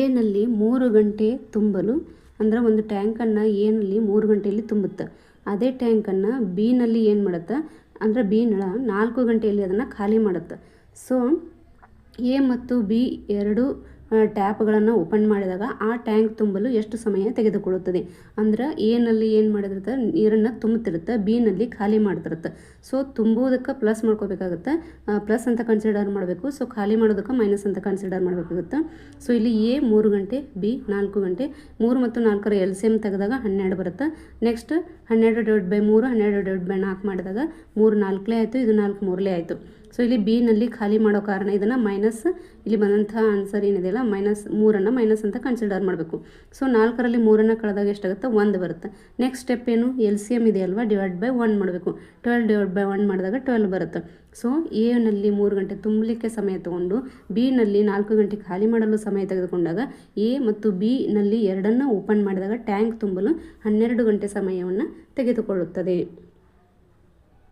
ಎನಲ್ಲಿ 3 ಗಂಟೆ ತುಂಬಲು ಅಂದ್ರೆ ಒಂದು ಟ್ಯಾಂಕನ್ನು ಎನಲ್ಲಿ 3 ಗಂಟೆಯಲ್ಲಿ ತುಂಬುತ್ತೆ. ಅದೇ ಟ್ಯಾಂಕನ್ನು ಬಿನಲ್ಲಿ ಏನು ಮಾಡುತ್ತೆ ಅಂದರೆ ಬಿ ನಳ 4 ಗಂಟೆಯಲ್ಲಿ ಅದನ್ನು ಖಾಲಿ ಮಾಡುತ್ತೆ. ಸೊ ಎ ಮತ್ತು ಬಿ ಎರಡು ಟ್ಯಾಪ್ಗಳನ್ನು ಓಪನ್ ಮಾಡಿದಾಗ ಆ ಟ್ಯಾಂಕ್ ತುಂಬಲು ಎಷ್ಟು ಸಮಯ ತೆಗೆದುಕೊಳ್ಳುತ್ತದೆ ಅಂದ್ರೆ ಎನಲ್ಲಿ ಏನು ಮಾಡಿದಿರುತ್ತೆ ನೀರನ್ನು ತುಂಬುತ್ತಿರುತ್ತೆ, ಬಿನಲ್ಲಿ ಖಾಲಿ ಮಾಡ್ತಿರುತ್ತೆ. ಸೊ ತುಂಬುವುದಕ್ಕೆ ಪ್ಲಸ್ ಮಾಡ್ಕೋಬೇಕಾಗುತ್ತೆ, ಪ್ಲಸ್ ಅಂತ ಕನ್ಸಿಡರ್ ಮಾಡಬೇಕು. ಸೊ ಖಾಲಿ ಮಾಡೋದಕ್ಕೆ ಮೈನಸ್ ಅಂತ ಕನ್ಸಿಡರ್ ಮಾಡಬೇಕಾಗುತ್ತೆ. ಸೊ ಇಲ್ಲಿ ಎ 3 ಗಂಟೆ, ಬಿ 4 ಗಂಟೆ. 3 ಮತ್ತು 4ರ LCM ತೆಗೆದಾಗ 12 ಬರುತ್ತೆ. ನೆಕ್ಸ್ಟ್ 12/3 12/4 ಮಾಡಿದಾಗ 3 4 ಆಯಿತು, ಇದು 4 3 ಆಯಿತು. ಸೊ ಇಲ್ಲಿ ಬಿನಲ್ಲಿ ಖಾಲಿ ಮಾಡೋ ಕಾರಣ ಇದನ್ನು ಮೈನಸ್, ಇಲ್ಲಿ ಬಂದಂಥ ಆನ್ಸರ್ ಏನಿದೆಯಲ್ಲ -3 ಮೈನಸ್ ಅಂತ ಕನ್ಸಿಡರ್ ಮಾಡಬೇಕು. ಸೊ 4ರಲ್ಲಿ 3 ಕಳೆದಾಗ ಎಷ್ಟಾಗುತ್ತೆ 1 ಬರುತ್ತೆ. ನೆಕ್ಸ್ಟ್ ಸ್ಟೆಪ್ ಏನು LCM ಇದೆಯಲ್ವಾ /1 ಮಾಡಬೇಕು. 12/1 ಮಾಡಿದಾಗ 12 ಬರುತ್ತೆ. ಸೊ ಎನಲ್ಲಿ 3 ಗಂಟೆ ತುಂಬಲಿಕ್ಕೆ ಸಮಯ ತಗೊಂಡು ಬಿನಲ್ಲಿ 4 ಗಂಟೆ ಖಾಲಿ ಮಾಡಲು ಸಮಯ ತೆಗೆದುಕೊಂಡಾಗ ಎ ಮತ್ತು ಬಿನಲ್ಲಿ ಎರಡನ್ನು ಓಪನ್ ಮಾಡಿದಾಗ ಟ್ಯಾಂಕ್ ತುಂಬಲು 12 ಗಂಟೆ ಸಮಯವನ್ನು ತೆಗೆದುಕೊಳ್ಳುತ್ತದೆ.